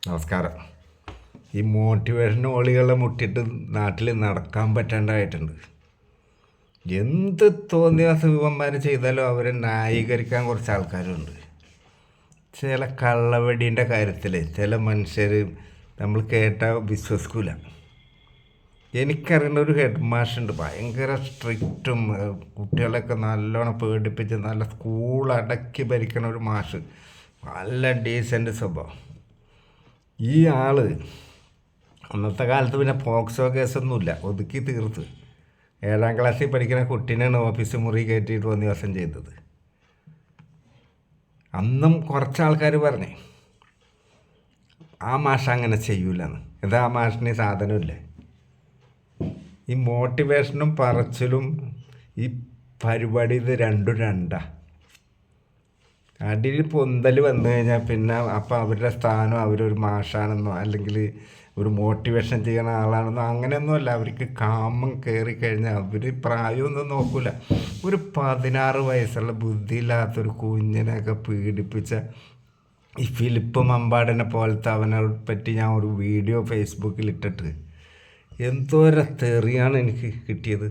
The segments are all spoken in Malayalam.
നമസ്കാരം. ഈ മോട്ടിവേഷൻ ഓളികളെ മുട്ടിയിട്ട് നാട്ടിൽ നടക്കാൻ പറ്റാണ്ടായിട്ടുണ്ട്. എന്ത് തോന്നിയ സുഖന്മാർ ചെയ്താലും അവരെ ന്യായീകരിക്കാൻ കുറച്ച് ആൾക്കാരുണ്ട്. ചില കള്ളവെടീൻ്റെ കാര്യത്തിൽ ചില മനുഷ്യർ നമ്മൾ കേട്ടാൽ വിശ്വസിക്കില്ല. എനിക്കറിയുന്ന ഒരു ഹെഡ് മാഷുണ്ട്, ഭയങ്കര സ്ട്രിക്റ്റും കുട്ടികളെയൊക്കെ നല്ലോണം പേടിപ്പിച്ച് നല്ല സ്കൂൾ അടക്കി ഭരിക്കണ ഒരു മാഷ്, നല്ല ഡീസൻ്റ് സ്വഭാവം. ഈ ആള് അന്നത്തെ കാലത്ത് പിന്നെ പോക്സോ കേസൊന്നുമില്ല, ഒതുക്കി തീർത്ത് 7ാം ക്ലാസ്സിൽ പഠിക്കുന്ന കുട്ടീനെയാണ് ഓഫീസ് മുറി കയറ്റിയിട്ട് 1 ദിവസം ചെയ്തത്. അന്നും കുറച്ച് ആൾക്കാർ പറഞ്ഞേ ആ മാഷ് അങ്ങനെ ചെയ്യൂലെന്ന്. എന്താ ആ മാഷിന് സാധനമില്ലേ? ഈ മോട്ടിവേഷനും പറച്ചിലും ഈ പരിപാടി ഇത് രണ്ടും രണ്ടാ. അടിയിൽ പൊന്തൽ വന്നു കഴിഞ്ഞാൽ പിന്നെ അപ്പോൾ അവരുടെ സ്ഥാനം അവരൊരു മാഷാണെന്നോ അല്ലെങ്കിൽ ഒരു മോട്ടിവേഷൻ ചെയ്യുന്ന ആളാണെന്നോ അങ്ങനെയൊന്നുമല്ല. അവർക്ക് കാമം കയറി കഴിഞ്ഞാൽ അവർ പ്രായമൊന്നും നോക്കില്ല. ഒരു 16 വയസ്സുള്ള ബുദ്ധിയില്ലാത്തൊരു കുഞ്ഞിനെയൊക്കെ പീഡിപ്പിച്ച ഈ ഫിലിപ്പ് മമ്പാടിനെ പോലത്തെ അവനെ പറ്റി ഞാൻ ഒരു വീഡിയോ ഫേസ്ബുക്കിൽ ഇട്ടിട്ട് എന്തോരം തെറിയാണ് എനിക്ക് കിട്ടിയത്.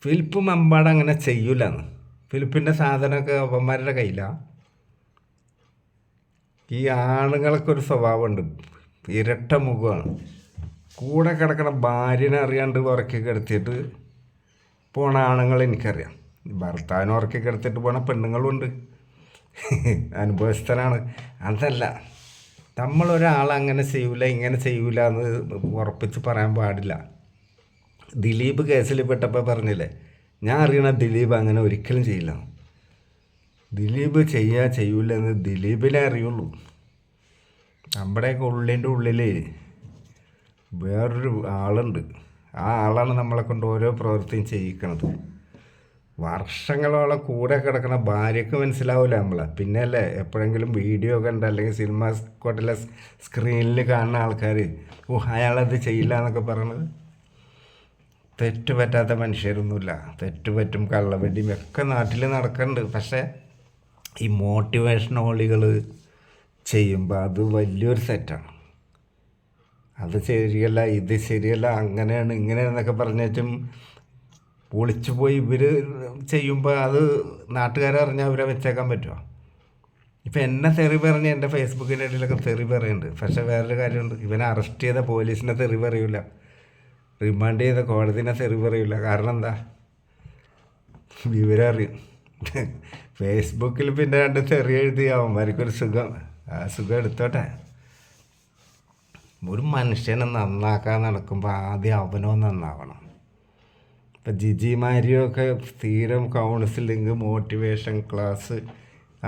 ഫിലിപ്പ് മമ്പാട് അങ്ങനെ ചെയ്യൂലെന്ന്. ഫിലിപ്പിൻ്റെ സാധനമൊക്കെ അവന്മാരുടെ കയ്യിലാണ്. ഈ ആണുങ്ങളൊക്കെ ഒരു സ്വഭാവമുണ്ട്, ഇരട്ട മുഖമാണ്. കൂടെ കിടക്കണ ഭാര്യനെ അറിയാണ്ട് ഉറക്കി കിടത്തിയിട്ട് പോണ ആണുങ്ങൾ എനിക്കറിയാം. ഭർത്താവിനെ ഉറക്കി കിടത്തിയിട്ട് പോണ പെണ്ണുങ്ങളുണ്ട്, അനുഭവസ്ഥനാണ്. അതല്ല, നമ്മളൊരാളങ്ങനെ ചെയ്യൂല ഇങ്ങനെ ചെയ്യൂല എന്ന് ഉറപ്പിച്ച് പറയാൻ പാടില്ല. ദിലീപ് കേസിൽ പെട്ടപ്പോൾ പറഞ്ഞില്ലേ, ഞാൻ അറിയണ ദിലീപ് അങ്ങനെ ഒരിക്കലും ചെയ്യില്ല. ദിലീപ് ചെയ്യൂലെന്ന് ദിലീപിനെ അറിയുള്ളൂ. നമ്മുടെയൊക്കെ ഉള്ളിൻ്റെ ഉള്ളിൽ വേറൊരു ആളുണ്ട്. ആ ആളാണ് നമ്മളെ കൊണ്ട് ഓരോ പ്രവൃത്തിയും ചെയ്യിക്കണത്. വർഷങ്ങളോളം കൂടെ കിടക്കണ ഭാര്യയ്ക്ക് മനസ്സിലാവില്ല നമ്മളെ. പിന്നെ അല്ലേ എപ്പോഴെങ്കിലും വീഡിയോ കണ്ട അല്ലെങ്കിൽ സിനിമ കോട്ടിലെ സ്ക്രീനിൽ കാണുന്ന ആൾക്കാർ അയാളത് ചെയ്യില്ല എന്നൊക്കെ പറയണത്. തെറ്റുപറ്റാത്ത മനുഷ്യരൊന്നുമില്ല. തെറ്റുപറ്റും, കള്ളവെടിയും ഒക്കെ നാട്ടിൽ നടക്കുന്നുണ്ട്. പക്ഷേ ഈ മോട്ടിവേഷൻ ഓളികൾ ചെയ്യുമ്പോൾ അത് വലിയൊരു സെറ്റാണ്. അത് ശരിയല്ല, ഇത് ശരിയല്ല, അങ്ങനെയാണ് ഇങ്ങനെയാണെന്നൊക്കെ പറഞ്ഞിട്ടും ഒളിച്ചു പോയി ഇവർ ചെയ്യുമ്പോൾ അത് നാട്ടുകാരറിഞ്ഞാൽ അവരെ വെച്ചേക്കാൻ പറ്റുമോ? ഇപ്പം എന്നെ തെറി പറഞ്ഞ് എൻ്റെ ഫേസ്ബുക്കിൻ്റെ ഇടയിലൊക്കെ തെറി പറയുന്നുണ്ട്. പക്ഷേ വേറൊരു കാര്യമുണ്ട്, ഇവനെ അറസ്റ്റ് ചെയ്ത പോലീസിനെ തെറി പറയൂല, റിമാൻഡ് ചെയ്ത കോടതിനെ തെറി പറയില്ല. കാരണം എന്താ? വിവരം അറിയും. ഫേസ്ബുക്കിൽ പിന്നെ 2 തെറി എഴുതി അവന്മാർക്കൊരു സുഖം. ആ സുഖം എടുത്തോട്ടെ. ഒരു മനുഷ്യനെ നന്നാക്കാൻ നടക്കുമ്പോൾ ആദ്യം അവനോ നന്നാവണം. ഇപ്പം ജിജിമാരിയൊക്കെ സ്ഥിരം കൗൺസിലിങ് മോട്ടിവേഷൻ ക്ലാസ്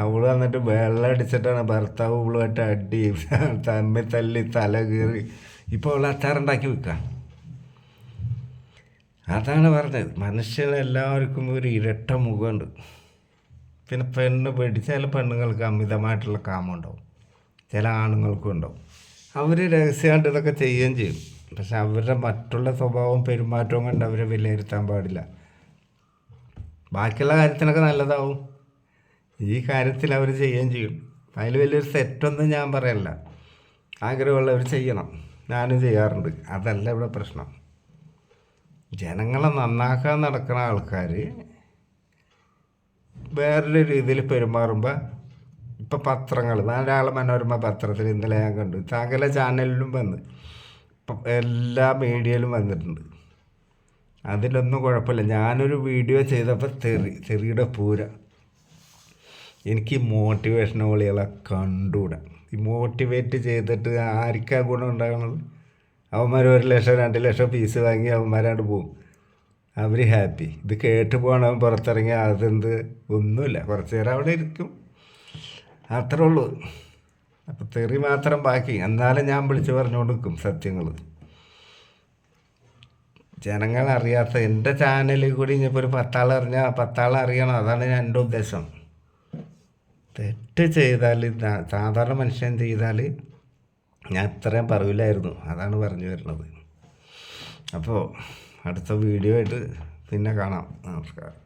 അവൾ വന്നിട്ട് വെള്ളം അടിച്ചിട്ടാണ് ഭർത്താവ് ഇവളുമായിട്ട് അടി തമ്മിൽ തല്ലി തല കീറി ഇപ്പോൾ അവൾ അച്ചാറുണ്ടാക്കി വിൽക്കാം. അതാണ് പറഞ്ഞത്. മനുഷ്യനെല്ലാവർക്കും ഒരു ഇരട്ട മുഖമുണ്ട്. പിന്നെ ചില പെണ്ണുങ്ങൾക്ക് അമിതമായിട്ടുള്ള കാമുണ്ടാവും, ചില ആണുങ്ങൾക്കും ഉണ്ടാവും. അവർ രഹസ്യമായിട്ട് ഇതൊക്കെ ചെയ്യുകയും ചെയ്യും. പക്ഷെ അവരുടെ മറ്റുള്ള സ്വഭാവവും പെരുമാറ്റവും കണ്ട് അവരെ വിലയിരുത്താൻ പാടില്ല. ബാക്കിയുള്ള കാര്യത്തിനൊക്കെ നല്ലതാവും, ഈ കാര്യത്തിൽ അവർ ചെയ്യുകയും ചെയ്യും. അതിൽ വലിയൊരു തെറ്റൊന്നും ഞാൻ പറയല്ല. ആഗ്രഹമുള്ളവർ ചെയ്യണം, ഞാനും ചെയ്യാറുണ്ട്. അതല്ല ഇവിടെ പ്രശ്നം. ജനങ്ങളെ നന്നാക്കാൻ നടക്കുന്ന ആൾക്കാർ വേറൊരു രീതിയിൽ പെരുമാറുമ്പോൾ ഇപ്പം പത്രങ്ങൾ, ധാരാളം മനോരമ പത്രത്തിൽ ഇന്നലെ ഞാൻ കണ്ടു, സകല ചാനലിലും വന്ന് ഇപ്പം എല്ലാ മീഡിയയിലും വന്നിട്ടുണ്ട്. അതിലൊന്നും കുഴപ്പമില്ല. ഞാനൊരു വീഡിയോ ചെയ്തപ്പോൾ തെറിയുടെ പൂര. എനിക്ക് മോട്ടിവേഷൻ ഓളികളെ കണ്ടുകൂടാ. ഈ മോട്ടിവേറ്റ് ചെയ്തിട്ട് ആർക്കാ ഗുണം ഉണ്ടാകണത്? അവന്മാർ 1 ലക്ഷം 2 ലക്ഷം ഫീസ് വാങ്ങി അവന്മാരാണ്ട് പോവും, അവർ ഹാപ്പി. ഇത് കേട്ട് പോകണവൻ പുറത്തിറങ്ങി അതെന്ത് ഒന്നുമില്ല, കുറച്ച് നേരം അവിടെ ഇരിക്കും, അത്രേ ഉള്ളൂ. അപ്പോൾ തെറി മാത്രം ബാക്കി. എന്നാലും ഞാൻ വിളിച്ച് പറഞ്ഞുകൊണ്ട് നിൽക്കും സത്യങ്ങൾ. ജനങ്ങളറിയാത്ത എൻ്റെ ചാനലിൽ കൂടി ഇനിയിപ്പോൾ ഒരു 10 ആൾ അറിഞ്ഞാൽ 10 ആൾ അറിയണം. അതാണ് എൻ്റെ ഉദ്ദേശം. തെറ്റ് ചെയ്താൽ, സാധാരണ മനുഷ്യൻ ചെയ്താൽ ഞാൻ ഇത്രയും പറയില്ലായിരുന്നു. അതാണ് പറഞ്ഞു വരുന്നത്. അപ്പോൾ അടുത്ത വീഡിയോ ആയിട്ട് പിന്നെ കാണാം. നമസ്കാരം.